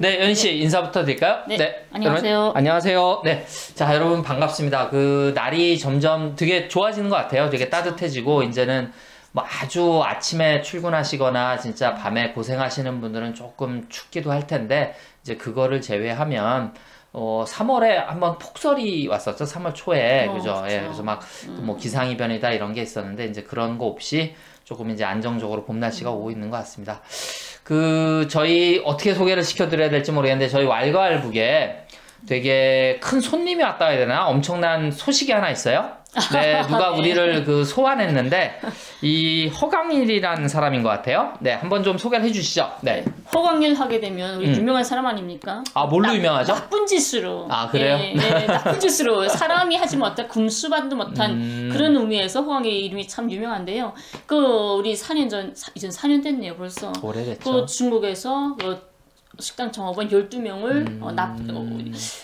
네, 연씨 인사부터 드릴까요? 네, 안녕하세요. 여러분, 안녕하세요. 네, 자 여러분 반갑습니다. 그 날이 점점 되게 좋아지는 것 같아요. 되게 따뜻해지고 이제는 뭐 아주 아침에 출근하시거나 진짜 밤에 고생하시는 분들은 조금 춥기도 할 텐데 이제 그거를 제외하면 3월에 한번 폭설이 왔었죠. 3월 초에 그죠? 그렇죠. 예, 그래서 막 뭐 기상이변이다 이런 게 있었는데 이제 그런 거 없이 조금 이제 안정적으로 봄 날씨가 오고 있는 것 같습니다. 저희 어떻게 소개를 시켜드려야 될지 모르겠는데 저희 왈가왈부에 되게 큰 손님이 왔다 해야 되나? 엄청난 소식이 하나 있어요. 네, 누가 우리를 소환했는데 이 허강일이라는 사람인 것 같아요. 네, 한번 좀 소개를 해주시죠. 네. 허강일 하게 되면 우리 유명한 사람 아닙니까? 아, 뭘로 유명하죠? 나쁜 짓으로. 아, 그래요? 예, 나쁜 짓으로 사람이 하지 못한 금수반도 못한 그런 의미에서 허강일 이름이 참 유명한데요. 우리 4년 전, 이젠 4년 됐네요, 벌써. 오래됐죠. 중국에서 식당 종업원 12명을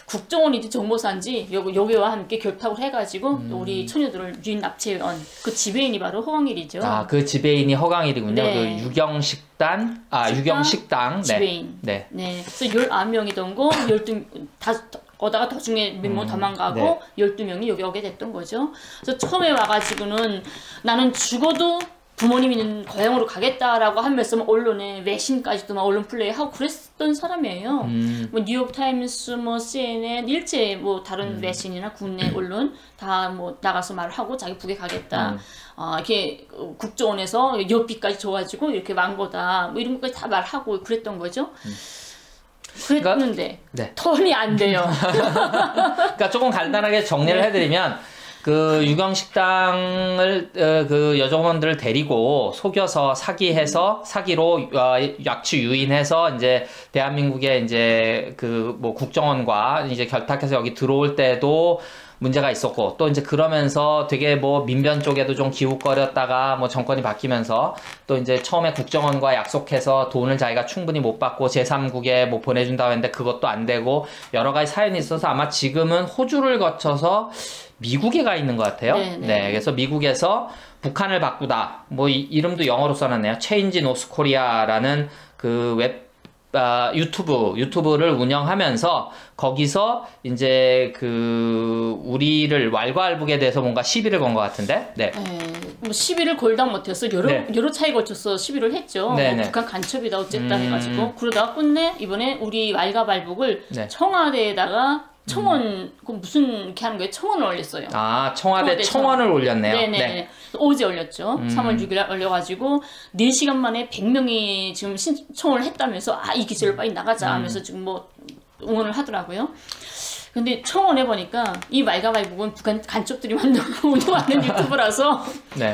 국정원인지 정보사인지 여기와 함께 결탁을 해가지고 우리 처녀들을 유인 납치해온 그 지배인이 바로 허강일이죠. 아, 그 지배인이 허강일이군요. 네. 그 유경식당, 유경식당 지배인. 네. 네. 그래서 11명이던 거 12, 더 중에 몇 명 도망가고 네. 12명이 여기 오게 됐던 거죠. 그래서 처음에 와가지고는 나는 죽어도 부모님 있는 고향으로 가겠다라고 하면서 언론에 외신까지도 막 언론 플레이하고 그랬던 사람이에요. 뭐 뉴욕타임스, 뭐 CNN, 일체 뭐 다른 외신이나 국내 언론 다 뭐 나가서 말하고 자기 북에 가겠다. 이렇게 국정원에서 연비까지 줘가지고 이렇게 만 거다. 뭐 이런 것까지 다 말하고 그랬던 거죠. 그랬는데 네. 턴이 안 돼요. 그러니까 조금 간단하게 정리를 해드리면 그 유경식당을 그 여직원들을 데리고 속여서 사기로 약취 유인해서 이제 대한민국의 이제 그 뭐 국정원과 이제 결탁해서 여기 들어올 때도 문제가 있었고 또 이제 그러면서 되게 뭐 민변 쪽에도 좀 기웃거렸다가 뭐 정권이 바뀌면서 또 이제 처음에 국정원과 약속해서 돈을 자기가 충분히 못 받고 제3국에 뭐 보내준다고 했는데 그것도 안 되고 여러 가지 사연이 있어서 아마 지금은 호주를 거쳐서 미국에 가 있는 것 같아요. 네, 그래서 미국에서 북한을 바꾸다. 뭐 이름도 영어로 써놨네요. Change North Korea라는 그 유튜브를 운영하면서 거기서 이제 우리를 왈가왈부에 대해서 뭔가 시비를 건 것 같은데. 네. 뭐 시비를 걸당 못해서 여러 차에 걸쳐서 시비를 했죠. 뭐 북한 간첩이다 어쨌다 해가지고 그러다가 끝내 이번에 우리 왈가왈부를 청와대에다가 청원, 무슨 이렇게 하는 거예요? 청원을 올렸어요. 아, 청와대 청원을 올렸네요. 네네. 네. 어제 올렸죠. 3월 6일 올려가지고 4시간 만에 100명이 지금 신청을 했다면서 이 기세로 빨리 나가자 하면서 지금 뭐 응원을 하더라고요. 근데 청원해보니까 이 왈가왈부는 북한 간첩들이 만들고 운영하는 유튜브라서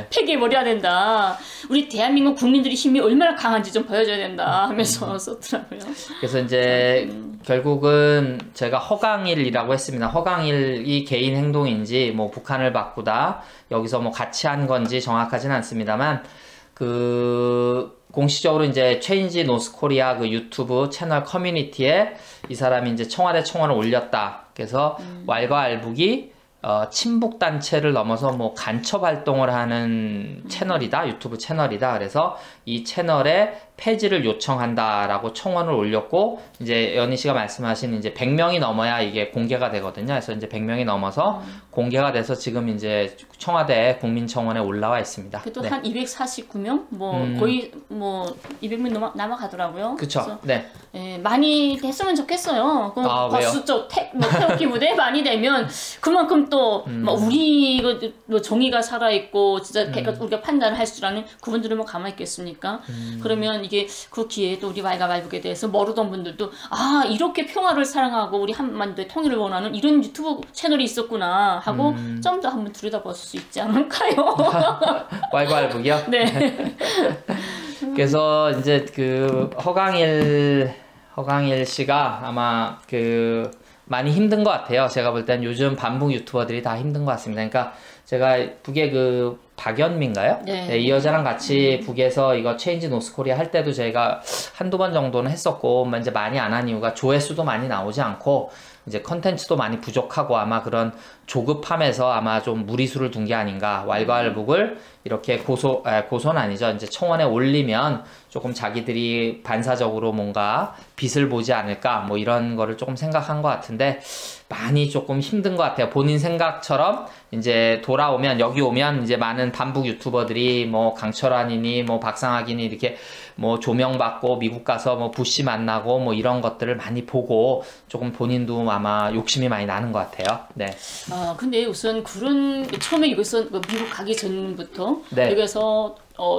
폐기해버려야 된다. 우리 대한민국 국민들의 힘이 얼마나 강한지 좀 보여줘야 된다 하면서 썼더라고요. 그래서 이제 결국은 제가 허강일이라고 했습니다. 허강일이 개인 행동인지 뭐 북한을 바꾸다 여기서 뭐 같이 한 건지 정확하지는 않습니다만 공식적으로 이제 체인지 노스 코리아 그 유튜브 채널 커뮤니티에 이 사람이 이제 청와대 청원을 올렸다. 그래서 왈가왈부기 친북 단체를 넘어서 뭐 간첩 활동을 하는 채널이다. 유튜브 채널이다. 그래서 이 채널에 폐지를 요청한다라고 청원을 올렸고 이제 연희 씨가 말씀하신 이제 100명이 넘어야 이게 공개가 되거든요. 그래서 이제 100명이 넘어서 공개가 돼서 지금 이제 청와대 국민청원에 올라와 있습니다. 그래도 한 249명 거의 200명 넘어가더라고요. 그렇죠. 네. 많이 됐으면 좋겠어요. 버스 쪽 태극기 무대 많이 되면 그만큼 또 우리 정의가 살아 있고 진짜 우리가 판단을 할 줄 아는 그분들은 뭐 가만히 있겠습니까? 그러면 이게 그 기회에 또 우리 왈가왈부에 대해서 모르던 분들도 이렇게 평화를 사랑하고 우리 한반도의 통일을 원하는 이런 유튜브 채널이 있었구나 하고 좀 더 한번 들여다볼 수 있지 않을까요? 왈가왈부요? 네. 그래서 이제 허강일 씨가 아마 많이 힘든 것 같아요. 제가 볼 땐 요즘 반북 유튜버들이 다 힘든 것 같습니다. 그러니까 제가 북에 박연미인가요? 네, 이 여자랑 같이 북에서 이거 체인지 노스 코리아 할 때도 제가 한두 번 정도는 했었고 이제 많이 안 한 이유가 조회수도 많이 나오지 않고 이제 컨텐츠도 많이 부족하고 아마 그런 조급함에서 아마 좀 무리수를 둔 게 아닌가. 왈가왈부를 이렇게 고소는 아니죠. 이제 청원에 올리면 조금 자기들이 반사적으로 뭔가 빛을 보지 않을까 뭐 이런 거를 조금 생각한 것 같은데 많이 조금 힘든 것 같아요. 본인 생각처럼 이제 돌아오면 여기 오면 이제 많은 반북 유튜버들이 뭐 강철환이니 뭐 박상학이니 이렇게 뭐 조명받고 미국 가서 뭐 부시 만나고 뭐 이런 것들을 많이 보고 조금 본인도 아마 욕심이 많이 나는 것 같아요. 네. 근데 우선 그런 처음에 여기서 미국 가기 전부터 네. 여기서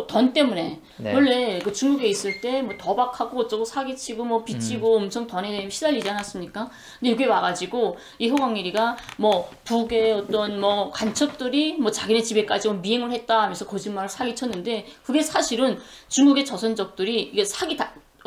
돈 때문에 네. 원래 그 중국에 있을 때 뭐 도박하고 어쩌고 사기치고 뭐 빚지고 엄청 돈에 시달리지 않았습니까? 근데 여기 와가지고 이 허광일이가 뭐 북의 어떤 뭐 간첩들이 뭐 자기네 집에까지 미행을 했다 하면서 거짓말을 사기쳤는데 그게 사실은 중국의 조선족들이 이게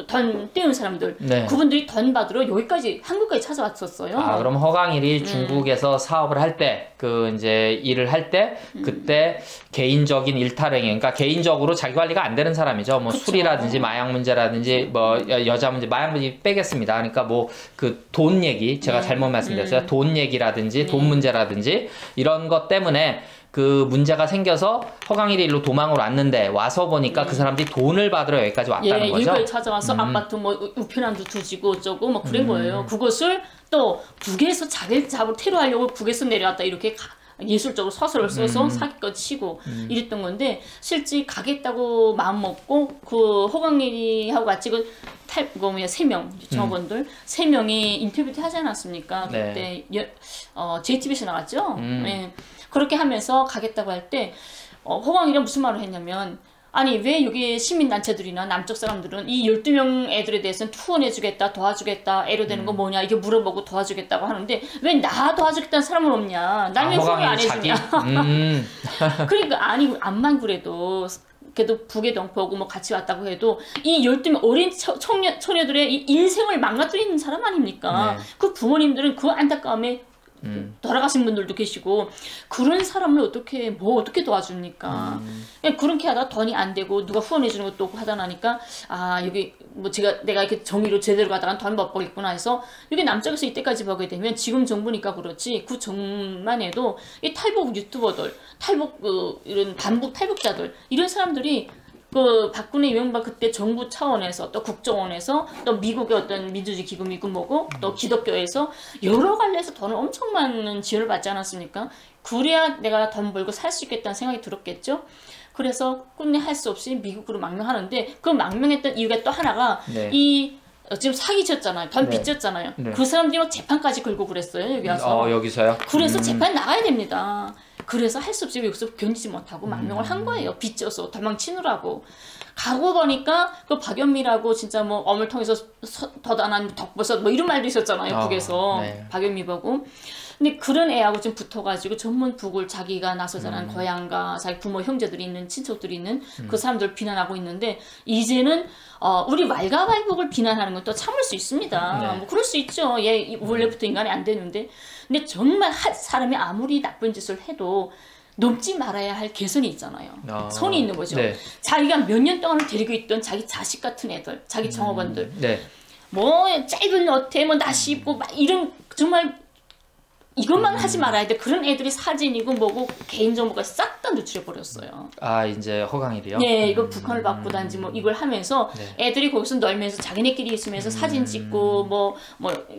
돈 떼운 사람들, 네. 그분들이 돈 받으러 여기까지 한국까지 찾아왔었어요. 그럼 허광일이 중국에서 사업을 할 때, 이제 일을 할 때, 그때 개인적인 일탈행위, 그러니까 개인적으로 자기 관리가 안 되는 사람이죠. 뭐 그쵸. 술이라든지 마약 문제라든지 뭐 여자 문제, 마약 문제 빼겠습니다. 그러니까 뭐 그 돈 얘기, 제가 잘못 말씀드렸어요. 돈 얘기라든지 돈 문제라든지 이런 것 때문에 그 문제가 생겨서 허광일이 일로 도망을 왔는데 와서 보니까 그 사람들이 돈을 받으러 여기까지 왔다는 거죠. 일거에 찾아와서 아파트 뭐 우편함도 두지고 어쩌고 뭐 그런 거예요. 그것을 또 북에서 자기를 테러하려고 북에서 내려왔다 이렇게 예술적으로 서술을 써서 사기껏 치고 이랬던 건데 실제 가겠다고 마음 먹고 그 허광일이하고 같이 세 명 정원들 세 명이 인터뷰 때 하지 않았습니까? 네. 그때 JTBC에 나갔죠. 네. 그렇게 하면서 가겠다고 할 때 허광일은 무슨 말을 했냐면 아니 왜 여기 시민단체들이나 남쪽 사람들은 이 12명 애들에 대해서는 투혼해주겠다 도와주겠다 애로되는 거 뭐냐 이게 물어보고 도와주겠다고 하는데 왜 나 도와주겠다는 사람은 없냐 난 왜 후원 안 해주냐 그러니까 아니 암만 그래도 북의 동포고 뭐 같이 왔다고 해도 이 12명 어린 처녀들의 이 인생을 망가뜨리는 사람 아닙니까? 네. 그 부모님들은 그 안타까움에 돌아가신 분들도 계시고 그런 사람을 어떻게 도와줍니까? 그렇게 하다 돈이 안 되고 누가 후원해 주는 것도 없고 하다 나니까 여기 뭐 내가 이렇게 정의로 제대로 가다가 돈 못 벌겠구나 해서 여기 남쪽에서 이때까지 보게 되면 지금 정부니까 그렇지 그 전만 해도 이 탈북 유튜버들 이런 반북 탈북자들 이런 사람들이 그 박근혜 이명박 그때 정부 차원에서 또 국정원에서 또 미국의 어떤 민주주의 기금이고 뭐고 또 기독교에서 여러 관련해서 돈을 엄청 많은 지원을 받지 않았습니까? 그래야 내가 돈 벌고 살 수 있겠다는 생각이 들었겠죠. 그래서 끝내 할 수 없이 미국으로 망명하는데 그 망명했던 이유가 또 하나가 지금 사기쳤잖아요. 돈 빚졌잖아요. 네. 그 사람들이 막 재판까지 걸고 그랬어요. 여기 와서. 여기서요? 그래서 재판 나가야 됩니다. 그래서 할 수 없이 여기서 견디지 못하고 망명을 한 거예요. 빚져서 도망치느라고. 가고 보니까 그 박연미라고 진짜 뭐 어물통에서 더단한 덕버섯 뭐 이런 말도 있었잖아요. 북에서. 네. 박연미 보고. 근데 그런 애하고 좀 붙어가지고 전문 북을 자기가 나서 자란 고향과 자기 부모 형제들이 있는 친척들이 있는 그 사람들 비난하고 있는데 이제는 우리 왈가왈부를 비난하는 건 또 참을 수 있습니다. 네. 뭐 그럴 수 있죠. 얘 원래부터 인간이 안 되는데 근데 정말 사람이 아무리 나쁜 짓을 해도 넘지 말아야 할 개선이 있잖아요. 선이 있는 거죠. 네. 자기가 몇 년 동안을 데리고 있던 자기 자식 같은 애들, 자기 정업원들 네. 뭐 짧은 옷에 뭐 나시 입고 막 이런 정말 이것만 하지 말아야 돼. 그런 애들이 사진이고 뭐고 개인정보가 싹 다 누출해버렸어요. 이제 허광일이요? 네, 이거 북한을 바꾸단지 뭐 이걸 하면서 애들이 거기서 놀면서 자기네끼리 있으면서 사진 찍고 뭐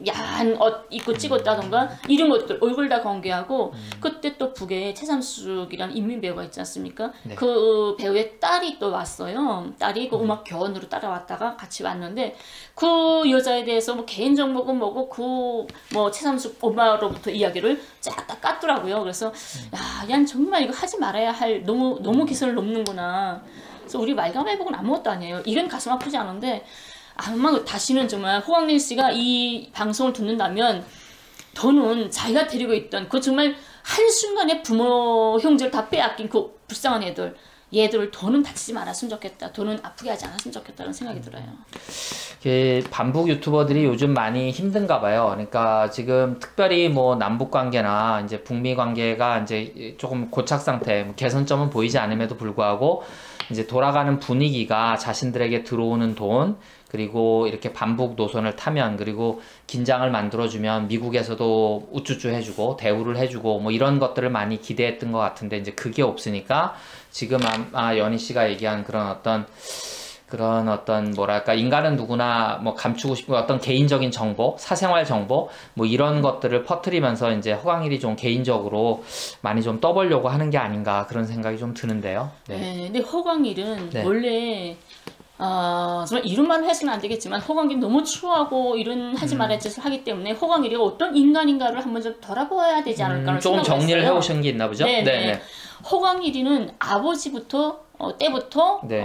야한 옷 입고 찍었다던가 이런 것들 얼굴 다 공개하고 그때 또 북에 최삼숙이라는 인민 배우가 있지 않습니까? 네. 그 배우의 딸이 또 왔어요. 딸이 그 음악 교원으로 따라왔다가 같이 왔는데 그 여자에 대해서 뭐 개인정보고 뭐고 그 뭐 최삼숙 엄마로부터 이야기를 쫙 다 깠더라고요. 그래서 야, 정말 이거 하지 말아야 할 너무 기선을 넘는구나. 그래서 우리 왈가왈부는 아무것도 아니에요. 이건 가슴 아프지 않은데 아마 다시는 정말 허광일 씨가 이 방송을 듣는다면 더는 자기가 데리고 있던 그 정말 한순간에 부모 형제를 다 빼앗긴 그 불쌍한 얘들을 더는 다치지 말았으면 좋겠다. 더는 아프게 하지 않았으면 좋겠다는 생각이 들어요. 반북 유튜버들이 요즘 많이 힘든가 봐요. 그러니까 지금 특별히 뭐 남북 관계나 이제 북미 관계가 이제 조금 고착 상태, 개선점은 보이지 않음에도 불구하고 이제 돌아가는 분위기가 자신들에게 들어오는 돈, 그리고 이렇게 반북 노선을 타면, 그리고 긴장을 만들어주면 미국에서도 우쭈쭈 해주고 대우를 해주고 뭐 이런 것들을 많이 기대했던 것 같은데 이제 그게 없으니까 지금 연희 씨가 얘기한 그런 어떤 뭐랄까, 인간은 누구나 뭐 감추고 싶은 어떤 개인적인 정보, 사생활 정보 뭐 이런 것들을 퍼뜨리면서 이제 허광일이 좀 개인적으로 많이 좀 떠보려고 하는 게 아닌가 그런 생각이 좀 드는데요. 네. 네, 근데 허광일은 네. 원래 정말 이런 말을 해서는 안 되겠지만 허광일이 너무 추하고 이런 하지 말아야 짓을 하기 때문에 허광일이 어떤 인간인가를 한번 좀 돌아봐야 되지 않을까 조금 생각을 정리를 했어요. 해오신 게 있나 보죠? 네. 허광일이는 아버지부터 때부터 네.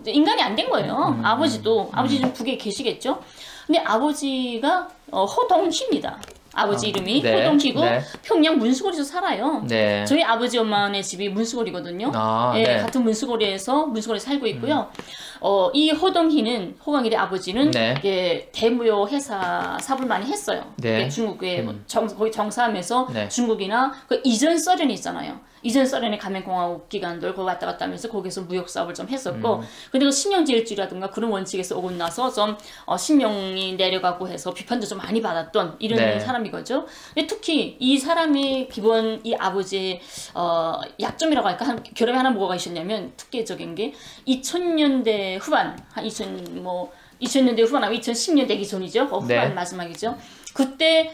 인간이 안 된 거예요. 아버지 좀 북에 계시겠죠. 근데 아버지가 허동희입니다. 아버지 이름이 네. 허동희고 네. 평양 문수거리에서 살아요. 네. 저희 아버지 엄마네 집이 문수거리거든요. 예, 네. 같은 문수거리에 살고 있고요. 이 허동희는 허광일의 아버지는 네. 예, 대무역 회사 사업을 많이 했어요. 네. 예, 중국에 거기 정사하면서 네. 중국이나 그 이전 소련이 있잖아요. 이전 소련의 가맹공화국 기관들 거기 왔다 갔다 하면서 거기서 무역 사업을 좀 했었고, 근데 그 신용질주라든가 그런 원칙에서 오고 나서 좀 신용이 내려가고 해서 비판도 좀 많이 받았던 이런 네. 사람이거죠. 근데 특히 이 사람의 기본 이 아버지의 약점이라고 할까, 결함이 하나 뭐가 있었냐면 특징적인 게 2000년대 후반, 한 2000년대 후반하고 2010년 되기 전이죠. 후반 네. 마지막이죠. 그때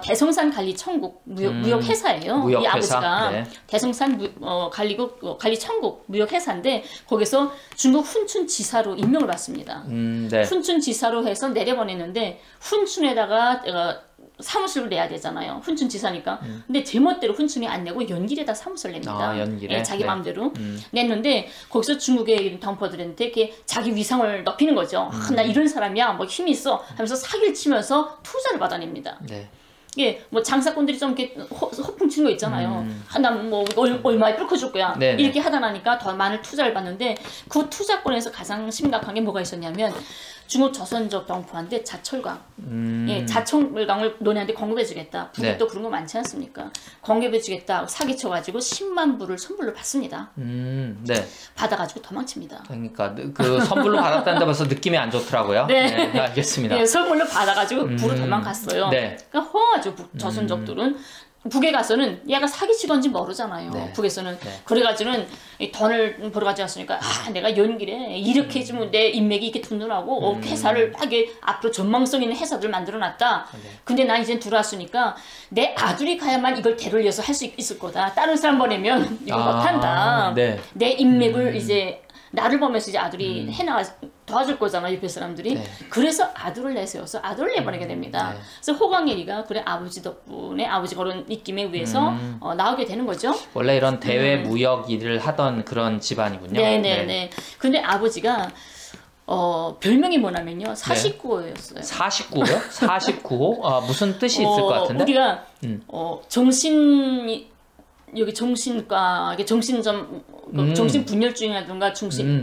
대성산 관리 천국 무역 회사예요. 무역 이 회사? 아버지가 네. 대성산 관리 천국 무역 회사인데 거기서 중국 훈춘 지사로 임명을 받습니다. 네. 훈춘 지사로 해서 내려보냈는데 훈춘에다가 사무실을 내야 되잖아요. 훈춘 지사니까. 근데 제멋대로 훈춘이 안 내고 연길에다 사무실을 냅니다. 연길에? 예, 자기 네. 마음대로 냈는데 거기서 중국의 덤퍼들한테 이렇게 자기 위상을 높이는 거죠. 나 이런 사람이야, 뭐 힘이 있어 하면서 사기를 치면서 투자를 받아냅니다. 네. 예, 뭐 장사꾼들이 좀 이렇게 허풍 치는 거 있잖아요. 나뭐 얼마에 뚫고 줄 거야. 네네. 이렇게 하다 나니까 더 많은 투자를 받는데 그 투자권에서 가장 심각한 게 뭐가 있었냐면 중국 조선족 동포한테 자철강, 예, 자철강을 너네한테 공급해주겠다. 북극도 네. 그런 거 많지 않습니까? 공급해주겠다 사기쳐가지고 10만 불을 선물로 받습니다. 네. 받아가지고 도망칩니다. 그러니까 그 선물로 받았다는데 벌써 느낌이 안 좋더라고요. 네. 알겠습니다. 예, 선물로 받아가지고 북으로 도망갔어요. 네. 그러니까 허하죠, 조선족들은. 북에 가서는 얘가 사기치건지 모르잖아요. 네. 북에서는. 네. 그래가지고는 이 돈을 벌어가지고 왔으니까 내가 연길에 이렇게 해주면 내 인맥이 이렇게 든든하고 회사를 하게 앞으로 전망성 있는 회사들 만들어놨다. 네. 근데 난 이제 들어왔으니까 내 아들이 가야만 이걸 대를이어서 할 수 있을 거다. 다른 사람 보내면 이거 못한다. 네. 내 인맥을 이제 나를 보면서 이제 아들이 해나가 도와줄 거잖아, 옆에 사람들이. 네. 그래서 아들을 내세워서 아들을 내보내게 됩니다. 네. 그래서 호광일이가 그래 아버지 덕분에 아버지 그런 입김에 의해서 나오게 되는 거죠. 원래 이런 대외 무역 일을 하던 그런 집안이군요. 네네네. 근데 아버지가 별명이 뭐냐면요, 49호였어요. 49호요? 49호? 무슨 뜻이 있을 것 같은데? 우리가 여기 정신과 정신점 정신분열증이라든가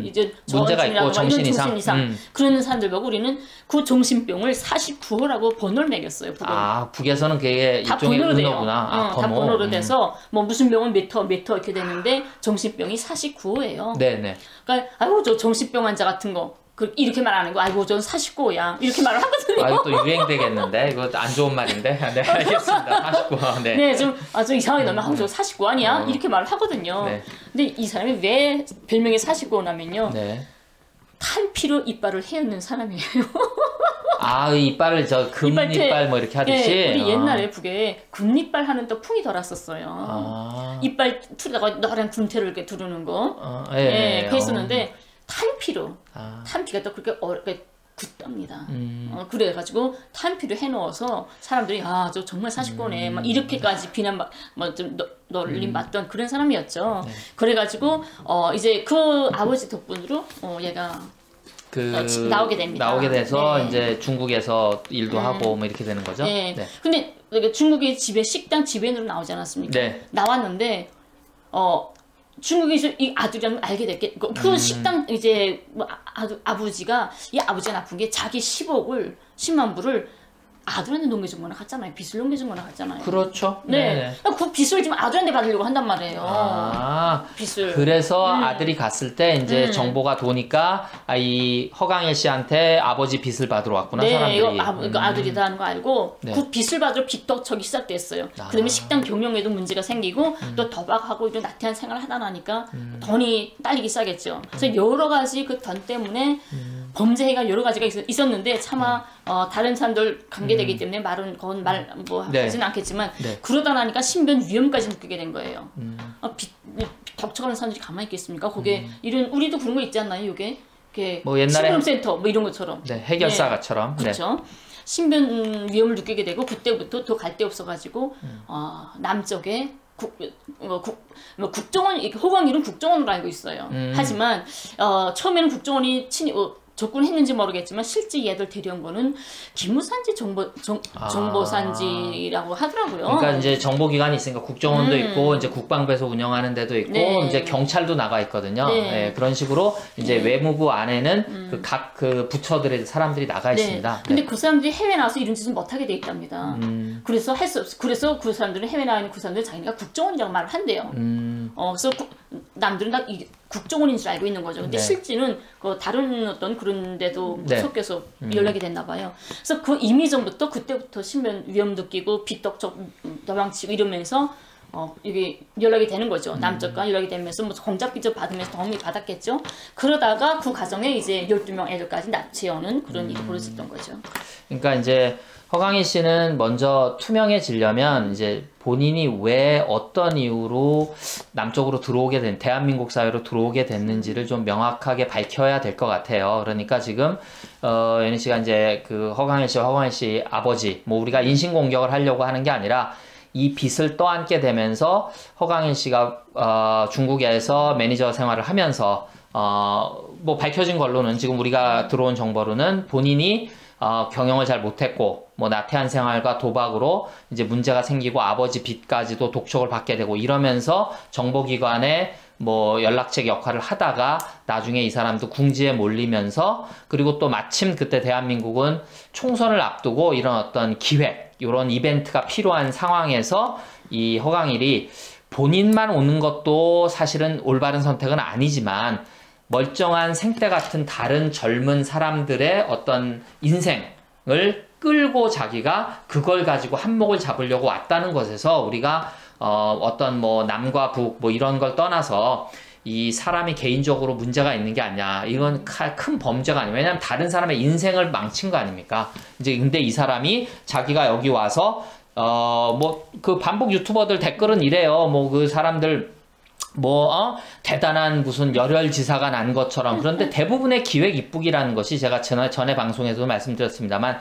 이제 문제가 있고 정신 이런 이상 그런 사람들 보고 우리는 그 정신병을 49호라고 번호를 매겼어요. 북은. 북에서는 그게 다 일종의 번호로 돼요. 은어구나. 다 번호로 돼서 뭐 무슨 병은 몇 터 이렇게 되는데 정신병이 49호예요. 네네. 그러니까 아이고 저 정신병 환자 같은 거 이렇게 말하는 거, 아이고 전 49호야 이렇게 말을 하거든요. 이거 또 유행되겠는데 이거 안 좋은 말인데. 네, 알겠습니다. 49호. 네. 네, 좀 이상하게 넣으면 아우 저 49 아니야? 이렇게 말을 하거든요. 네. 근데 이 사람이 왜 별명이 49호냐면요. 네. 탄피로 이빨을 헤어는 사람이에요. 이빨을 금이빨 뭐 이렇게 하듯이. 네, 우리 옛날에 북에 금이빨 하는 또 풍이 돌았었어요. 이빨 툴에다가 노란 군태를 이렇게 두르는 거. 네, 그랬었는데 탄피로. 탄피가 또 그렇게 굳답니다. 그래가지고 탄피로 해놓아서 사람들이 저 정말 49호네 막 이렇게까지 좀 놀림 받던 그런 사람이었죠. 네. 그래가지고 이제 그 아버지 덕분으로 얘가 나오게 됩니다. 나오게 돼서 네. 이제 중국에서 일도 하고 뭐 이렇게 되는 거죠. 네. 네. 근데 중국의 식당 지배인으로 나오지 않았습니까? 네. 나왔는데 중국에서 이 아들이랑 알게 됐게 그 식당 이제 아버지가 이 아버지가 나쁜 게 자기 10만 불을 아들한테 넘겨준 거나 같잖아요. 빚을 넘겨준 거나 같잖아요. 그렇죠. 네. 그 빚을 지금 아들한테 받으려고 한단 말이에요. 아, 빚을. 그래서 아들이 갔을 때 이제 정보가 도니까 이 허강일 씨한테 아버지 빚을 받으러 왔구나, 네, 사람들이. 이거 아들이다 하는 거 알고 네. 그 빚을 받으러 빚떡척이 시작됐어요. 그다음에 식당 경영에도 문제가 생기고 또 도박하고 이런 나태한 생활을 하다 나니까 돈이 딸리기 시작했죠. 그래서 여러 가지 그 돈 때문에 범죄 행위가 여러 가지가 있었는데 차마 다른 사람들 관계되기 때문에 말은 그건 뭐 네. 하지는 않겠지만 네. 그러다 나니까 신변 위험까지 느끼게 된 거예요. 덕쳐가는 사람들이 가만히 있겠습니까? 거기에 이런 우리도 그런 거 있지 않나요? 이게 뭐 옛날에 신변센터 뭐 이런 것처럼. 네, 해결사가처럼. 네. 그렇죠. 신변 위험을 느끼게 되고 그때부터 더 갈 데 없어가지고 남쪽에 국정원 호강일은 국정원으로 알고 있어요. 하지만 처음에는 국정원이 접근했는지 모르겠지만 실제 얘들 데려온 거는 기무산지 정보산지라고 하더라고요. 그러니까 이제 정보기관이 있으니까 국정원도 있고 이제 국방부에서 운영하는 데도 있고 네. 이제 경찰도 나가 있거든요. 네. 네, 그런 식으로 이제 외무부 안에는 각 그 부처들의 사람들이 나가 있습니다. 네. 근데 그 사람들이 해외 나와서 이런 짓은 못하게 돼 있답니다. 그래서 그래서 그 사람들은 해외 나와 있는 그 사람들은 자기가 국정원이라고 말을 한대요. 그래서 남들은 다 국정원인 줄 알고 있는 거죠. 근데 네. 실제는 그 다른 어떤 그런 데도 네. 섞여서 연락이 됐나 봐요. 그래서 그 이미 전부터 그때부터 신변 위험 느끼고 빚떡적 도망치고 이러면서 이게 연락이 되는 거죠. 남쪽과 연락이 되면서 뭐 공작빚을 받으면서 도움을 받았겠죠. 그러다가 그 과정에 이제 12명 애들까지 납치하는 그런 일이 벌어졌던 거죠. 그러니까 이제 허강희 씨는 먼저 투명해지려면 이제 본인이 왜 어떤 이유로 남쪽으로 들어오게 된, 대한민국 사회로 들어오게 됐는지를 좀 명확하게 밝혀야 될 것 같아요. 그러니까 지금, 연희 씨가 이제 그 허강희 씨 아버지, 뭐 우리가 인신공격을 하려고 하는 게 아니라 이 빚을 떠안게 되면서 허강일 씨가 중국에서 매니저 생활을 하면서 뭐 밝혀진 걸로는 지금 우리가 들어온 정보로는 본인이 경영을 잘 못했고 뭐 나태한 생활과 도박으로 이제 문제가 생기고 아버지 빚까지도 독촉을 받게 되고 이러면서 정보기관에 뭐 연락책 역할을 하다가 나중에 이 사람도 궁지에 몰리면서 그리고 또 마침 그때 대한민국은 총선을 앞두고 이런 어떤 기획 이런 이벤트가 필요한 상황에서 이 허강일이 본인만 오는 것도 사실은 올바른 선택은 아니지만 멀쩡한 생떼 같은 다른 젊은 사람들의 어떤 인생을 끌고 자기가 그걸 가지고 한몫을 잡으려고 왔다는 것에서 우리가 어떤 뭐 남과 북 뭐 이런 걸 떠나서 이 사람이 개인적으로 문제가 있는 게 아니야. 이건 큰 범죄가 아니에요. 왜냐하면 다른 사람의 인생을 망친 거 아닙니까? 이제 근데 이 사람이 자기가 여기 와서 뭐 그 반복 유튜버들 댓글은 이래요. 뭐 그 사람들 대단한 무슨 열혈지사가 난 것처럼. 그런데 대부분의 기획 입북이라는 것이 제가 전에 방송에서도 말씀드렸습니다만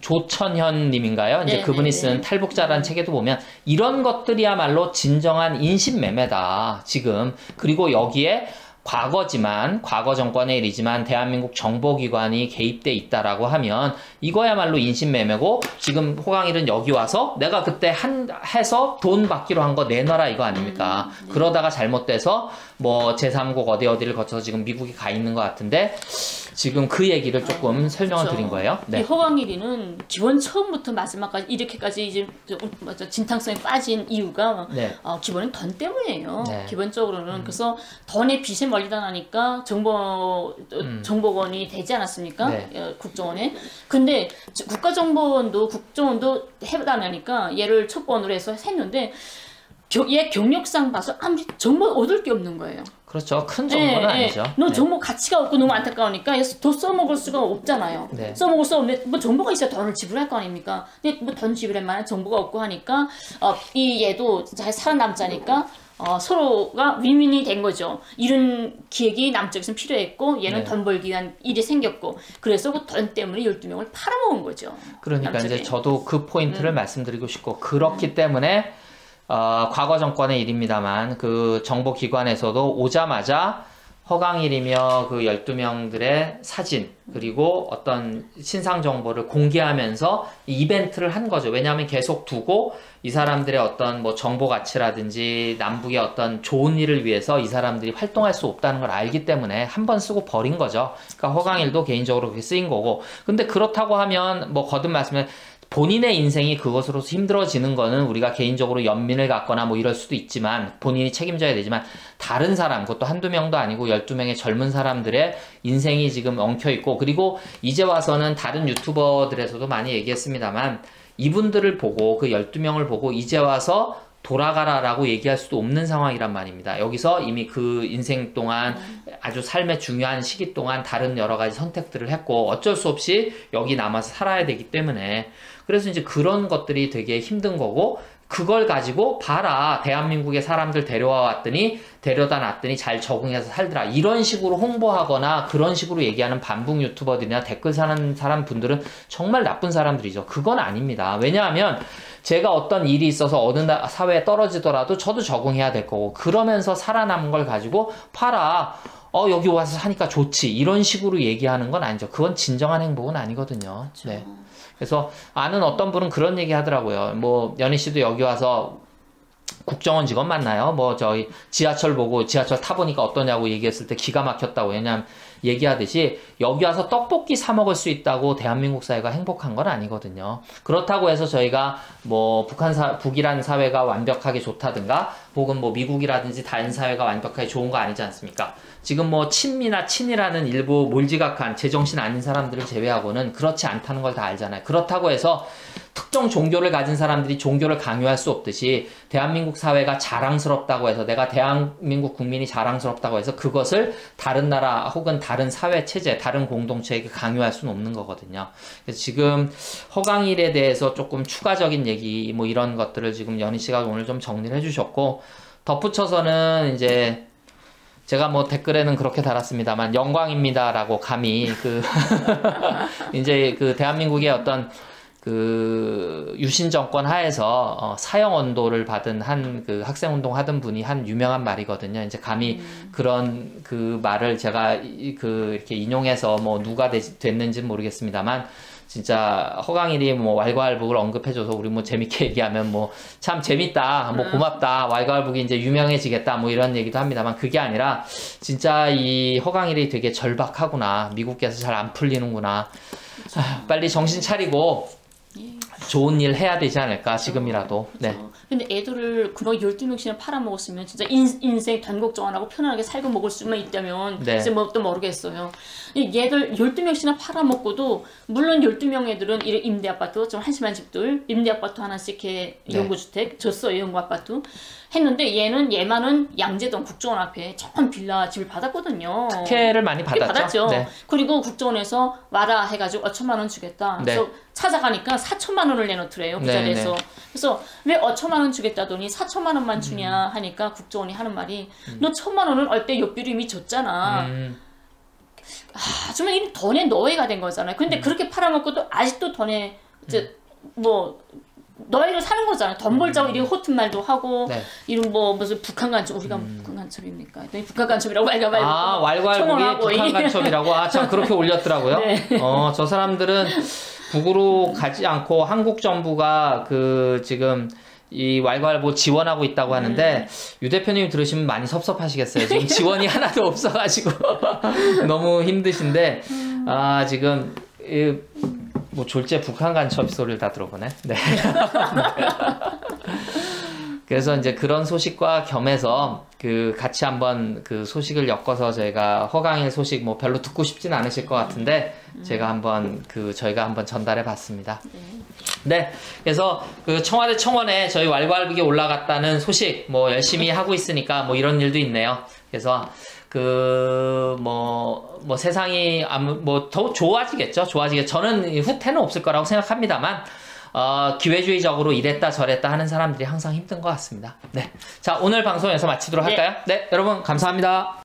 조천현 님인가요? 이제 그분이 쓴 탈북자라는 책에도 보면 이런 것들이야말로 진정한 인신매매다. 지금. 그리고 여기에 과거지만 과거 정권의 일이지만 대한민국 정보기관이 개입돼 있다라고 하면 이거야말로 인신매매고 지금 호강일은 여기 와서 내가 그때 해서 돈 받기로 한 거 내놔라 이거 아닙니까? 그러다가 잘못돼서 뭐 제3국 어디를 거쳐서 지금 미국에 가 있는 것 같은데 지금 그 얘기를 조금 설명을 그렇죠. 드린 거예요. 네. 이 허강일이는 기본 처음부터 마지막까지 이렇게까지 이제 진탕성에 빠진 이유가 네. 기본은 돈 때문이에요. 네. 기본적으로는 그래서 돈의 빚에 멀리다 나니까 정보원이 되지 않았습니까? 네. 국정원에. 근데 국가정보원도 국정원도 해다 나니까 얘를 첩보원으로 해서 했는데 얘 경력상 봐서 아무리 정보 얻을 게 없는 거예요. 그렇죠. 큰 정보는 아니죠. 너 네. 정보 가치가 없고 너무 안타까우니까 더 써먹을 수가 없잖아요. 네. 써먹을 수 없는데 뭐 정보가 있어야 돈을 지불할 거 아닙니까? 근데 뭐 돈 지불할 만한 정보가 없고 하니까 이 얘도 잘 살아남자니까 서로가 윈윈이 된 거죠. 이런 기획이 남쪽에서는 필요했고 얘는 네. 돈 벌기 위한 일이 생겼고 그래서 그 돈 때문에 12명을 팔아먹은 거죠. 그러니까 남쪽에. 이제 저도 그 포인트를 말씀드리고 싶고 그렇기 때문에 과거 정권의 일입니다만 그 정보기관에서도 오자마자 허강일이며 그 12명들의 사진 그리고 어떤 신상 정보를 공개하면서 이벤트를 한 거죠. 왜냐하면 계속 두고 이 사람들의 어떤 뭐 정보 가치라든지 남북의 어떤 좋은 일을 위해서 이 사람들이 활동할 수 없다는 걸 알기 때문에 한 번 쓰고 버린 거죠. 그러니까 허강일도 개인적으로 그렇게 쓰인 거고. 근데 그렇다고 하면 뭐 거듭 말씀해 본인의 인생이 그것으로서 힘들어지는 거는 우리가 개인적으로 연민을 갖거나 뭐 이럴 수도 있지만 본인이 책임져야 되지만 다른 사람, 그것도 한두 명도 아니고 12명의 젊은 사람들의 인생이 지금 엉켜있고 그리고 이제 와서는 다른 유튜버들에서도 많이 얘기했습니다만 이분들을 보고 그 12명을 보고 이제 와서 돌아가라라고 얘기할 수도 없는 상황이란 말입니다. 여기서 이미 그 인생 동안 아주 삶의 중요한 시기 동안 다른 여러 가지 선택들을 했고 어쩔 수 없이 여기 남아서 살아야 되기 때문에 그래서 이제 그런 것들이 되게 힘든 거고 그걸 가지고 봐라 대한민국의 사람들 데려다 놨더니 잘 적응해서 살더라 이런 식으로 홍보하거나 그런 식으로 얘기하는 반북 유튜버들이나 댓글 사는 사람 분들은 정말 나쁜 사람들이죠. 그건 아닙니다. 왜냐하면 제가 어떤 일이 있어서 어느 사회에 떨어지더라도 저도 적응해야 될 거고 그러면서 살아남은 걸 가지고 봐라 여기 와서 사니까 좋지 이런 식으로 얘기하는 건 아니죠. 그건 진정한 행복은 아니거든요. 그렇죠. 네. 그래서 아는 어떤 분은 그런 얘기 하더라고요. 뭐 연희 씨도 여기 와서 국정원 직원 맞나요? 뭐 저희 지하철 보고 지하철 타보니까 어떠냐고 얘기했을 때 기가 막혔다고. 왜냐면 얘기하듯이 여기 와서 떡볶이 사 먹을 수 있다고 대한민국 사회가 행복한 건 아니거든요. 그렇다고 해서 저희가 뭐 북이라는 사회가 완벽하게 좋다든가 혹은 뭐 미국이라든지 다른 사회가 완벽하게 좋은 거 아니지 않습니까? 지금 뭐 친미나 친이라는 일부 몰지각한 제정신 아닌 사람들을 제외하고는 그렇지 않다는 걸 다 알잖아요. 그렇다고 해서 특정 종교를 가진 사람들이 종교를 강요할 수 없듯이 대한민국 사회가 자랑스럽다고 해서 내가 대한민국 국민이 자랑스럽다고 해서 그것을 다른 나라 혹은 다른 사회 체제, 다른 공동체에게 강요할 수는 없는 거거든요. 그래서 지금 허강일에 대해서 조금 추가적인 얘기 뭐 이런 것들을 지금 연희 씨가 오늘 좀 정리를 해주셨고 덧붙여서는 이제 제가 뭐 댓글에는 그렇게 달았습니다만 영광입니다라고 감히 이제 그 대한민국의 어떤 그 유신 정권 하에서 사형 언도를 받은 한 그 학생 운동 하던 분이 한 유명한 말이거든요. 이제 감히 그런 그 말을 제가 이렇게 인용해서 뭐 누가 됐는지는 모르겠습니다만 진짜 허강일이 뭐 왈가왈부를 언급해줘서 우리 뭐 재밌게 얘기하면 뭐 참 재밌다, 뭐 고맙다, 왈가왈부기 이제 유명해지겠다, 뭐 이런 얘기도 합니다만 그게 아니라 진짜 이 허강일이 되게 절박하구나, 미국에서 잘 안 풀리는구나, 빨리 정신 차리고 좋은 일 해야 되지 않을까 지금이라도. 네. 근데 애들을 그런 12명씩이나 팔아먹었으면 진짜 인생 단곡정 안 하고 편안하게 살고 먹을 수만 있다면 네. 이제 뭐 또 모르겠어요. 얘들 12명씩이나 팔아먹고도 물론 12명 애들은 이런 임대아파트 좀 한심한 집들 임대아파트 하나씩 이렇게 네. 연구주택 줬어요. 연구아파트 했는데 얘만은 양재동 국정원 앞에 전 빌라 집을 받았거든요. 특혜를 많이 받았죠. 네. 그리고 국정원에서 와라 해가지고 5천만 원 주겠다. 네. 그래서 찾아가니까 4천만 원을 내놓더래요. 부자리에서. 네. 그래서 왜 5천만 원 주겠다더니 4천만 원만 주냐 하니까 국정원이 하는 말이 너 1천만 원은 얼때 옆비로 이미 줬잖아. 정말 이 던에 너해가 된 거잖아요. 근데 그렇게 팔아먹고도 아직도 던에 이제 뭐 너희를 사는 거잖아요. 돈 벌자고 이런 허튼 말도 하고 네. 이런 뭐 무슨 북한 간첩 우리가 북한 간첩입니까? 북한 간첩이라고 왈가왈부. 왈가왈부기 북한 간첩이라고 참 그렇게 올렸더라고요. 네. 저 사람들은 북으로 가지 않고 한국 정부가 그 지금 이 왈가왈부 지원하고 있다고 하는데 유 대표님이 들으시면 많이 섭섭하시겠어요. 지금 지원이 하나도 없어가지고 너무 힘드신데 지금 뭐 졸제 북한 간첩 소리를 다 들어보네. 네. 그래서 이제 그런 소식과 겸해서 그 같이 한번 그 소식을 엮어서 저희가 허강일 소식 뭐 별로 듣고 싶진 않으실 것 같은데 제가 한번 저희가 한번 전달해 봤습니다. 네. 그래서 그 청와대 청원에 저희 왈가왈부기 올라갔다는 소식 뭐 열심히 하고 있으니까 뭐 이런 일도 있네요. 그래서 뭐 세상이 뭐 더 좋아지겠죠. 저는 후퇴는 없을 거라고 생각합니다만 기회주의적으로 이랬다 저랬다 하는 사람들이 항상 힘든 것 같습니다. 네. 자, 오늘 방송 여기서 마치도록 할까요? 네, 여러분 감사합니다.